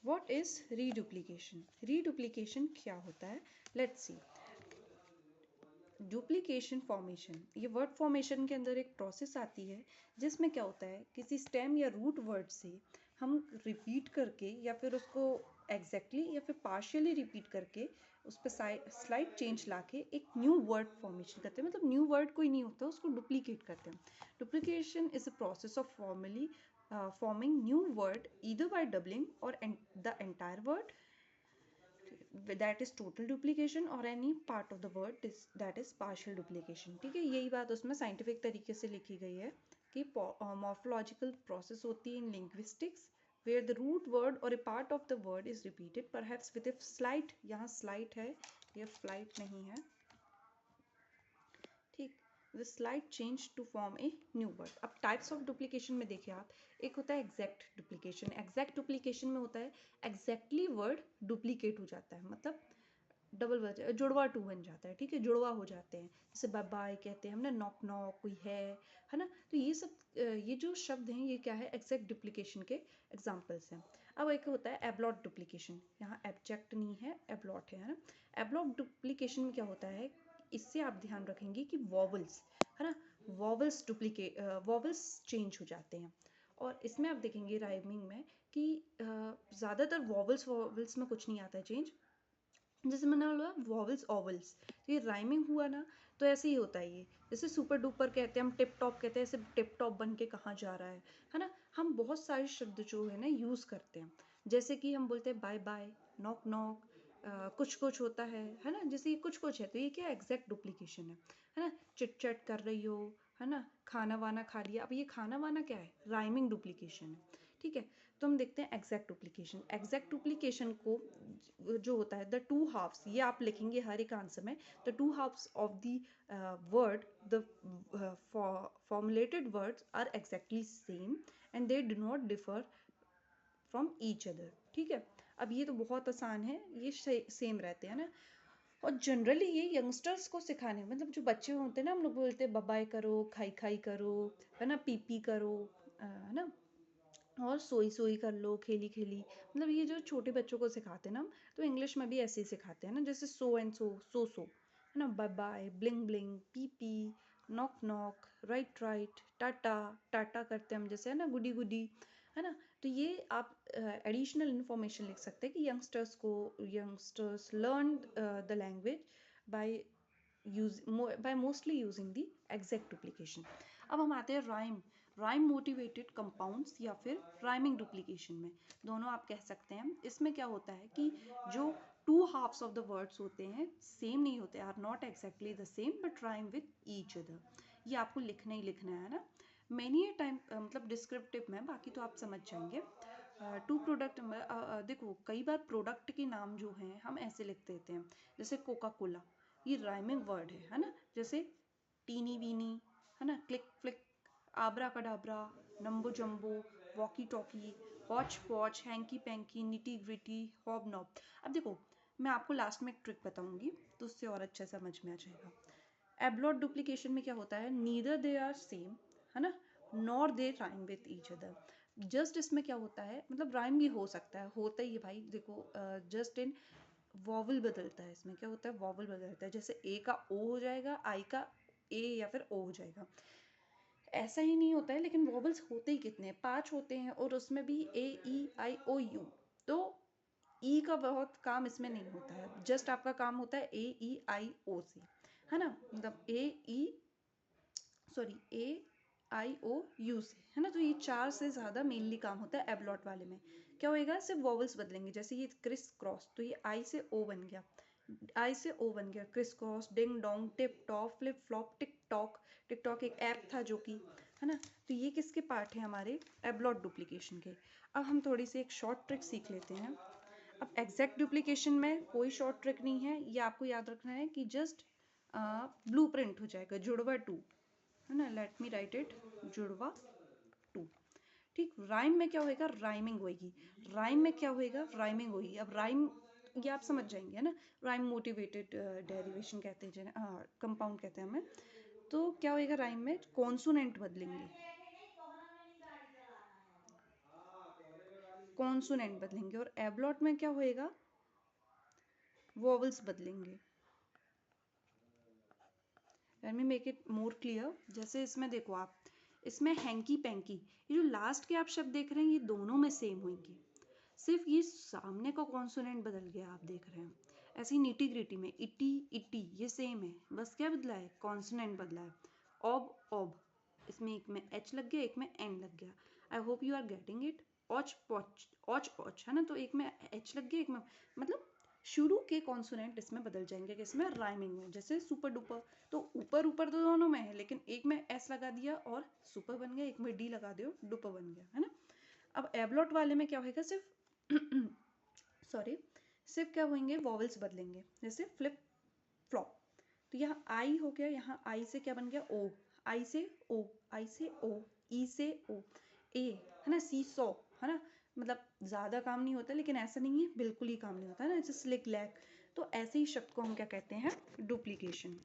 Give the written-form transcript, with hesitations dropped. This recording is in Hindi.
What is reduplication? रीडुप्लीकेशन क्या होता है? Let's see. डुप्लीकेशन फॉर्मेशन, ये वर्ड फॉर्मेशन के अंदर एक प्रोसेस आती है जिसमें क्या होता है, किसी स्टेम या रूट वर्ड से हम रिपीट करके या फिर उसको एग्जैक्टली या फिर पार्शियली रिपीट करके उस पर स्लाइड चेंज लाके एक न्यू वर्ड फॉर्मेशन करते हैं। मतलब न्यू वर्ड कोई नहीं होता, उसको डुप्लीकेट करते हैं। Duplication is a process of formally forming new word either by doubling or the entire word, that is total duplication, or any part of the word that is partial duplication। ठीक है, यही बात उसमें साइंटिफिक तरीके से लिखी गई है कि morphological process होती है in linguistics where the root word or a part of the word is repeated perhaps with a slight, यहाँ slight है, ये flight नहीं है, ठीक, the slight change to form a new word। अब टाइप्स ऑफ डुप्लीकेशन में देखिए आप, एक होता है एग्जैक्ट डुप्लीकेशन। एग्जैक्ट डुप्लीकेशन में होता है एग्जैक्टली वर्ड डुप्लीकेट हो जाता है, मतलब डबल वर्ड, जुड़वा टू बन जाता है। ठीक है, जुड़वा हो जाते हैं, जैसे बाय बाय कहते हैं हमने, नॉक नॉक कोई है ना। तो ये सब ये जो शब्द हैं ये क्या है, एग्जैक्ट डुप्लीकेशन के एग्जाम्पल्स हैं। अब एक होता है एब्लॉट डुप्लीकेशन, यहाँ एब्जेक्ट नहीं है, एब्लॉट है ना। एब्लॉट डुप्लीकेशन में क्या होता है, इससे आप ध्यान रखेंगे कि वॉवल्स है ना, वॉवल्स चेंज हो जाते हैं। और इसमें आप देखेंगे राइमिंग में कि ज़्यादातर वॉवल्स में कुछ नहीं आता है चेंज। जैसे मैंने बोला वॉवल्स ओवल्स, तो ये राइमिंग हुआ ना, तो ऐसे ही होता है ये। जैसे सुपर डुपर कहते हैं हम, टिप टॉप कहते हैं, ऐसे टिप टॉप बन के कहाँ जा रहा है ना। हम बहुत सारे शब्द जो है ना यूज़ करते हैं, जैसे कि हम बोलते हैं बाय बाय, नॉक नॉक, कुछ कुछ होता है ना। जैसे ये कुछ कुछ है, तो ये क्या एग्जैक्ट डुप्लीकेशन है ना। चिट चैट कर रही हो, है ना, खाना वाना खा लिया। अब ये खाना वाना क्या है, राइमिंग डुप्लीकेशन है। ठीक है, तो हम देखते हैं एग्जैक्ट डुप्लीकेशन। एग्जैक्ट डुप्लीकेशन को जो होता है द टू हाफ्स, ये आप लिखेंगे हर एक आंसर में, the two halves of the word, the formulated words are exactly same and they do not differ from each other. ठीक है, अब ये तो बहुत आसान है, ये सेम रहते हैं ना। और जनरली ये यंगस्टर्स को सिखाने, मतलब जो बच्चे होते हैं ना, हम लोग बोलते हैं बबाई करो, खाई खाई करो, है ना, पी पी करो, है ना, और सोई सोई कर लो, खेली खेली। मतलब ये जो छोटे बच्चों को सिखाते हैं ना हम, तो इंग्लिश में भी ऐसे ही सिखाते हैं ना, जैसे सो एंड सो है ना, bye bye, bling bling, P P, knock knock, right right, tata tata करते हैं हम, जैसे है ना, गुडी गुडी, है ना। तो ये आप एडिशनल इंफॉर्मेशन लिख सकते हैं कि youngsters learn the language by mostly using the exact duplication. अब हम आते हैं राइम मोटिवेटेड कंपाउंड्स या फिर राइमिंग डुप्लीकेशन में, दोनों आप कह सकते हैं। इसमें क्या होता है कि जो two halves of the words होते हैं सेम नहीं होते, are not exactly the same but rhyme with each other. ये आपको लिखना ही लिखना है ना। मैनी ए टाइम, मतलब डिस्क्रिप्टिव में, बाकी तो आप समझ जाएंगे। टू प्रोडक्ट में देखो, कई बार प्रोडक्ट के नाम जो हैं हम ऐसे लिख देते हैं, जैसे कोका कोला, ये राइमिंग वर्ड है ना। जैसे टीनी वीनी, है ना, क्लिक फ्लिक, आबरा कडाबरा, नम्बो जम्बो, वॉकी टॉकी, हॉच पॉच, hanky panky, nitty gritty, hob knob. अब देखो, मैं आपको लास्ट में एक ट्रिक बताऊंगी तो उससे और अच्छा समझ में आ जाएगा। एब्लॉट डुप्लीकेशन में क्या होता है, नीदर दे आर सेम, है ना, nor they rhyme with each other. Just इसमें क्या होता है, मतलब राइम भी हो सकता है, होता ही है भाई, देखो जस्ट इन वॉवल बदलता है, इसमें क्या होता है, वॉवल बदलता है। जैसे ए का ओ हो जाएगा, आई का ए या फिर ओ हो जाएगा। ऐसा ही नहीं होता है, लेकिन वॉवल्स होते ही कितने हैं, 5 होते हैं, और उसमें भी ए ई आई ओ यू। तो ई का बहुत काम इसमें नहीं होता है, जस्ट आपका काम होता है ए ई आई ओ से, है ना, मतलब ए आई ओ यू से, है ना। तो ये 4 से ज़्यादा मेनली काम होता है एबलॉट वाले में। क्या होएगा, सिर्फ वॉवल्स बदलेंगे, जैसे ये क्रिस क्रॉस, तो ये आई से ओ बन गया, आई से ओ बन गया, criss cross, ding dong, tip top, flip flop, tick tock. Tick tock एक ऐप था जो कि, है ना। तो ये किसके पार्ट हैं, हमारे एबलॉट डुप्लीकेशन के। अब हम थोड़ी सी एक शॉर्ट ट्रिक सीख लेते हैं। अब एग्जैक्ट डुप्लीकेशन में कोई शॉर्ट ट्रिक नहीं है, ये आपको याद रखना है कि जस्ट ब्लू प्रिंट हो जाएगा, जुड़वा टू, है ना। लेट मी राइट इट, जुड़वा टू। ठीक, राइम में क्या होएगा, राइमिंग होएगी। राइम में क्या होएगा, राइमिंग होगी। अब राइम, ये आप समझ जाएंगे, है ना। राइम मोटिवेटेड डेरिवेशन कहते हैं जिन्हें, कंपाउंड कहते हैं हमें। तो क्या होएगा, राइम में कॉन्सोनेंट बदलेंगे। कॉन्सोनेंट बदलेंगे, और एब्लॉट में क्या होएगा, वॉवल्स बदलेंगे। Let me make it more clear. जैसे इसमें देखो आप, इसमें हैंकी पैंकी, ये जो लास्ट के आप शब्द देख रहे हैं ये दोनों में सेम होंगे, सिर्फ ये सामने का कॉन्सोनेंट बदल गया, आप देख रहे हैं। ऐसे ही नीटी ग्रिटी में इटी इटी ये सेम है, बस क्या बदला है, कॉन्सोनेंट बदला है। ऑब ऑब, इसमें एक में एच लग गया, एक में एन लग गया। I hope you are getting it. Ouch pouch, ouch ऑच है ना, तो एक में एच लग गया, एक में, मतलब शुरू के कॉन्सोनेंट इसमें बदल जाएंगे, किसमें, राइमिंग में। जैसे सुपर डुपर, तो ऊपर ऊपर तो दोनों में है, लेकिन एक में एस लगा दिया और सुपर बन गया, एक में डी लगा दो डुपर बन गया, है ना। अब एब्लॉट वाले में क्या होगा, सिर्फ सॉरी, सिर्फ क्या होंगे, वॉवल्स बदलेंगे। जैसे फ्लिप फ्लॉप, तो यहाँ आई हो गया, यहाँ आई से क्या बन गया, ओ, आई से ओ, आई से ओ, ई से ओ, ए, है ना, सी सो, है ना। मतलब ज़्यादा काम नहीं होता, लेकिन ऐसा नहीं है बिल्कुल ही काम नहीं होता है ना, जैसे स्लिक लैक। तो ऐसे ही शब्द को हम क्या कहते हैं, डुप्लीकेशन।